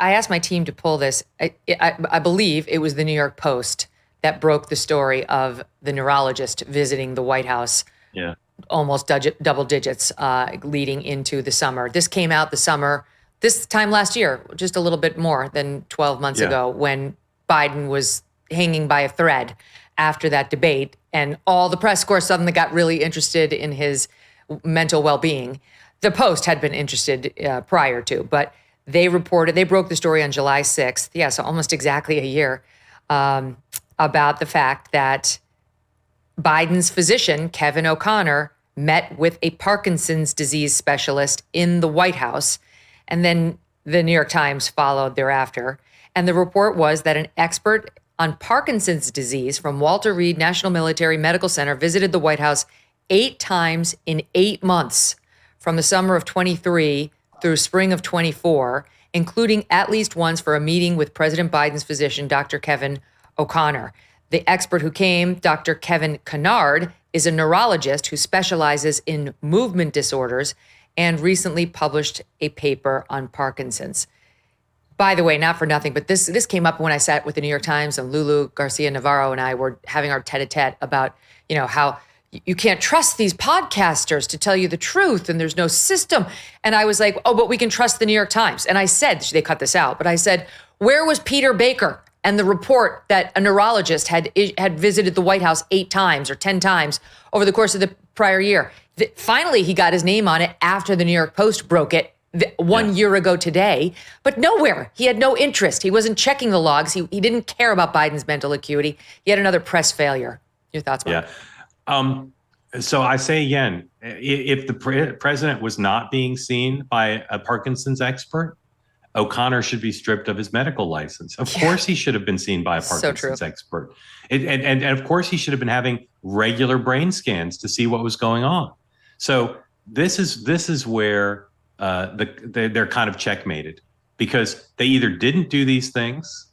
I asked my team to pull this. I believe it was the New York Post that broke the story of the neurologist visiting the White House. Yeah. Almost double digits leading into the summer. This came out this time last year, just a little bit more than 12 months ago, when Biden was hanging by a thread after that debate. And all the press corps suddenly got really interested in his mental well-being. The Post had been interested prior to, but they broke the story on July 6th, so almost exactly a year, about the fact that Biden's physician, Kevin O'Connor, met with a Parkinson's disease specialist in the White House. And then the New York Times followed thereafter. And the report was that an expert on Parkinson's disease from Walter Reed National Military Medical Center visited the White House 8 times in 8 months from the summer of 23 through spring of 24, including at least once for a meeting with President Biden's physician, Dr. Kevin O'Connor. The expert who came, Dr. Kevin Kennard, is a neurologist who specializes in movement disorders and recently published a paper on Parkinson's. By the way, not for nothing, but this came up when I sat with the New York Times, and Lulu Garcia Navarro and I were having our tete-a-tete about, how you can't trust these podcasters to tell you the truth and there's no system. And I was like, oh, but we can trust the New York Times. And I said, they cut this out, but I said, where was Peter Baker and the report that a neurologist had visited the White House 8 times or 10 times over the course of the prior year? Finally, he got his name on it after the New York Post broke it 1 year ago today, but nowhere. He had no interest. He wasn't checking the logs. He didn't care about Biden's mental acuity. He had another press failure. Your thoughts, Mark? Yeah. So I say again, if the president was not being seen by a Parkinson's expert, O'Connor should be stripped of his medical license. Of course, he should have been seen by a Parkinson's expert. And of course, he should have been having regular brain scans to see what was going on. So this is where they're kind of checkmated, because they either didn't do these things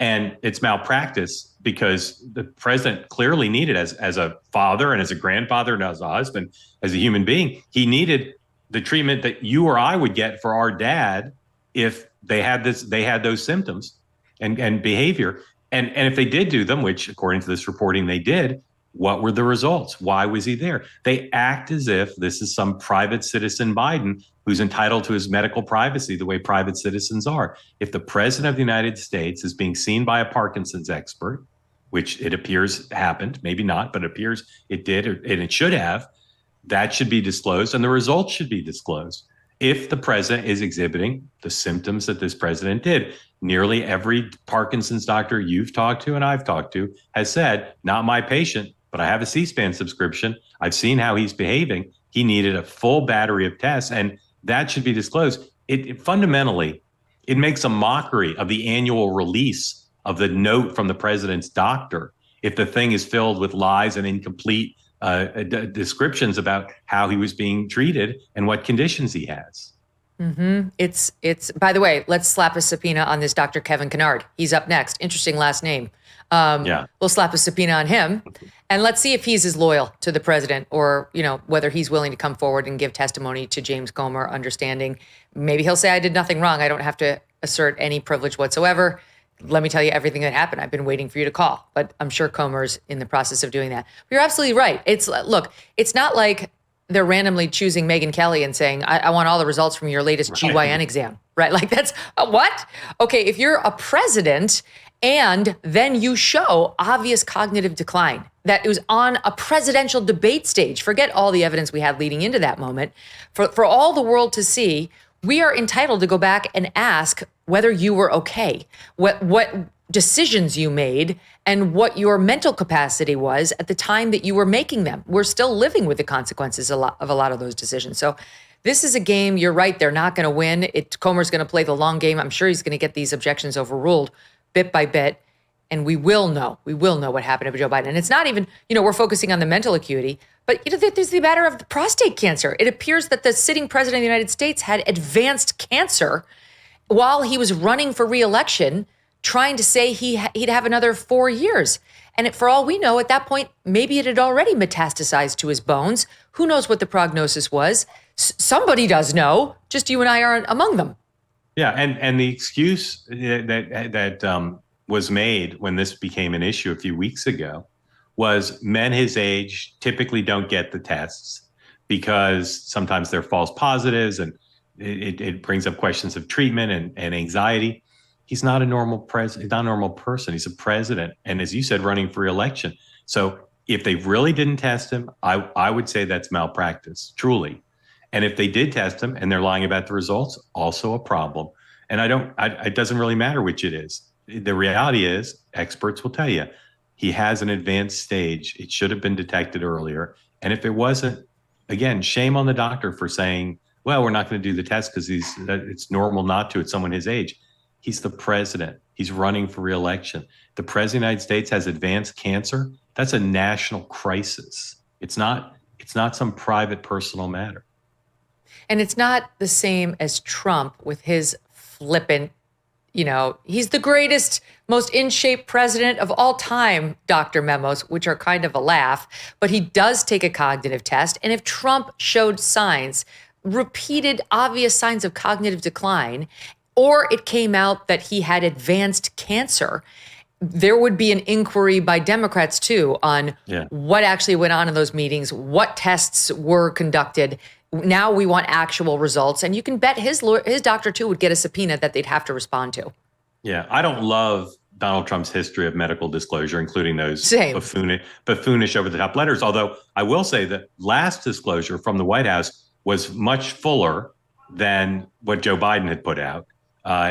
and it's malpractice, because the president clearly needed, as a father and as a grandfather and as a husband, as a human being, he needed the treatment that you or I would get for our dad if they had those symptoms and behavior. And if they did do them, which according to this reporting they did, what were the results? Why was he there? They act as if this is some private citizen Biden who's entitled to his medical privacy the way private citizens are. If the president of the United States is being seen by a Parkinson's expert, which it appears happened, maybe not, but it appears it did, and it should have, that should be disclosed and the results should be disclosed. If the president is exhibiting the symptoms that this president did, nearly every Parkinson's doctor you've talked to and I've talked to has said, not my patient, but I have a C-SPAN subscription. I've seen how he's behaving. He needed a full battery of tests, and that should be disclosed. It fundamentally, it makes a mockery of the annual release of the note from the president's doctor if the thing is filled with lies and incomplete descriptions about how he was being treated and what conditions he has. Mm-hmm. It's. By the way, let's slap a subpoena on this Dr. Kevin Kennard. He's up next. Interesting last name. We'll slap a subpoena on him, and let's see if he's as loyal to the president, or whether he's willing to come forward and give testimony to James Comer, understanding maybe he'll say I did nothing wrong. I don't have to assert any privilege whatsoever. Let me tell you everything that happened. I've been waiting for you to call, but I'm sure Comer's in the process of doing that. But you're absolutely right. It's not like they're randomly choosing Megyn Kelly and saying, I want all the results from your latest GYN exam, right? Like that's what? Okay, if you're a president and then you show obvious cognitive decline, that it was on a presidential debate stage, forget all the evidence we had leading into that moment, for all the world to see, we are entitled to go back and ask whether you were okay, what decisions you made, and what your mental capacity was at the time that you were making them. We're still living with the consequences of a lot of those decisions. So this is a game, you're right, they're not going to win. Comer's going to play the long game. I'm sure he's going to get these objections overruled bit by bit. And we will know what happened to Joe Biden. And it's not even, we're focusing on the mental acuity, but there's the matter of the prostate cancer. It appears that the sitting president of the United States had advanced cancer while he was running for re-election, trying to say he'd have another 4 years. And for all we know, at that point, maybe it had already metastasized to his bones. Who knows what the prognosis was? Somebody does know, just you and I aren't among them. Yeah, and the excuse that was made when this became an issue a few weeks ago was men his age typically don't get the tests because sometimes they're false positives, and it brings up questions of treatment and anxiety. He's not a normal He's not a normal person. He's a president, and as you said, running for re-election. So if they really didn't test him, I would say that's malpractice, truly. And if they did test him and they're lying about the results, also a problem. And it doesn't really matter which it is. The reality is, experts will tell you, he has an advanced stage. It should have been detected earlier. And if it wasn't, again, shame on the doctor for saying, well, we're not going to do the test because it's normal not to at someone his age. He's the president. He's running for re-election. The president of the United States has advanced cancer. That's a national crisis. It's not some private personal matter. And it's not the same as Trump with his flippant, he's the greatest, most in shape president of all time, Dr. Memos, which are kind of a laugh. But he does take a cognitive test. And if Trump showed repeated obvious signs of cognitive decline, or it came out that he had advanced cancer, there would be an inquiry by Democrats, too, on what actually went on in those meetings, what tests were conducted. Now we want actual results. And you can bet his doctor, too, would get a subpoena that they'd have to respond to. Yeah, I don't love Donald Trump's history of medical disclosure, including those buffoonish over-the-top letters. Although I will say that last disclosure from the White House was much fuller than what Joe Biden had put out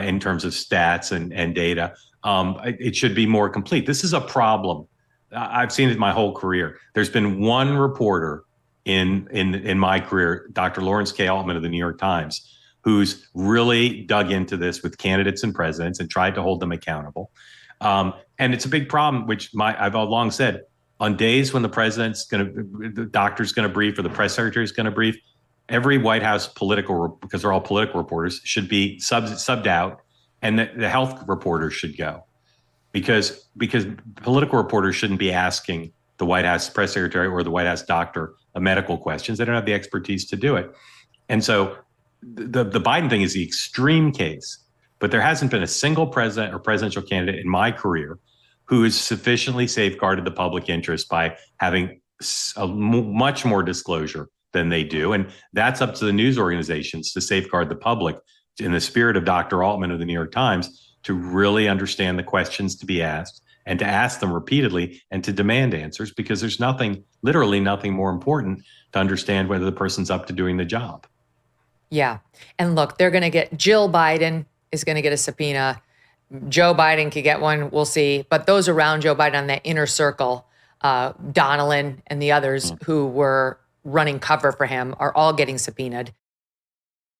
in terms of stats and data. It should be more complete. This is a problem. I've seen it my whole career. There's been one reporter in my career, Dr. Lawrence K. Altman of the New York Times, who's really dug into this with candidates and presidents and tried to hold them accountable. And it's a big problem, which I've long said, on days when the doctor's going to brief or the press secretary is going to brief, every White House because they're all political reporters, should be subbed out, and the health reporters should go. Because political reporters shouldn't be asking the White House press secretary or the White House doctor medical questions. They don't have the expertise to do it. And so the Biden thing is the extreme case, but there hasn't been a single president or presidential candidate in my career who has sufficiently safeguarded the public interest by having much more disclosure than they do. And that's up to the news organizations to safeguard the public in the spirit of Dr. Altman of the New York Times, to really understand the questions to be asked and to ask them repeatedly and to demand answers, because there's literally nothing more important to understand whether the person's up to doing the job. Yeah. And look, Jill Biden is going to get a subpoena. Joe Biden could get one. We'll see. But those around Joe Biden on that inner circle, Donilon and the others who were running cover for him, are all getting subpoenaed.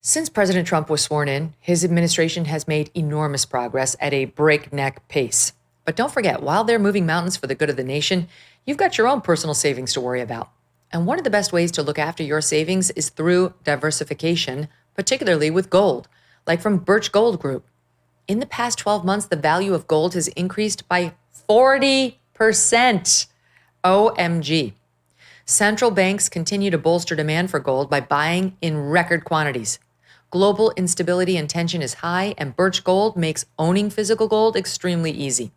Since President Trump was sworn in, his administration has made enormous progress at a breakneck pace. But don't forget, while they're moving mountains for the good of the nation, you've got your own personal savings to worry about. And one of the best ways to look after your savings is through diversification, particularly with gold, like from Birch Gold Group. In the past 12 months, the value of gold has increased by 40%. OMG. Central banks continue to bolster demand for gold by buying in record quantities. Global instability and tension is high, and Birch Gold makes owning physical gold extremely easy.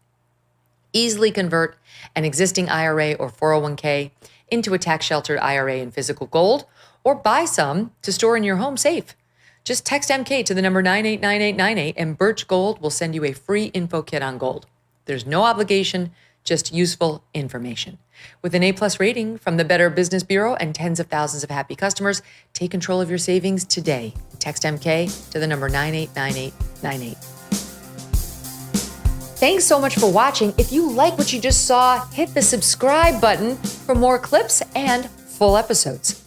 Easily convert an existing IRA or 401k into a tax-sheltered IRA in physical gold, or buy some to store in your home safe. Just text MK to the number 989898 and Birch Gold will send you a free info kit on gold. There's no obligation, just useful information. With an A+ rating from the Better Business Bureau and tens of thousands of happy customers, take control of your savings today. Text MK to the number 989898. Thanks so much for watching. If you like what you just saw, hit the subscribe button for more clips and full episodes.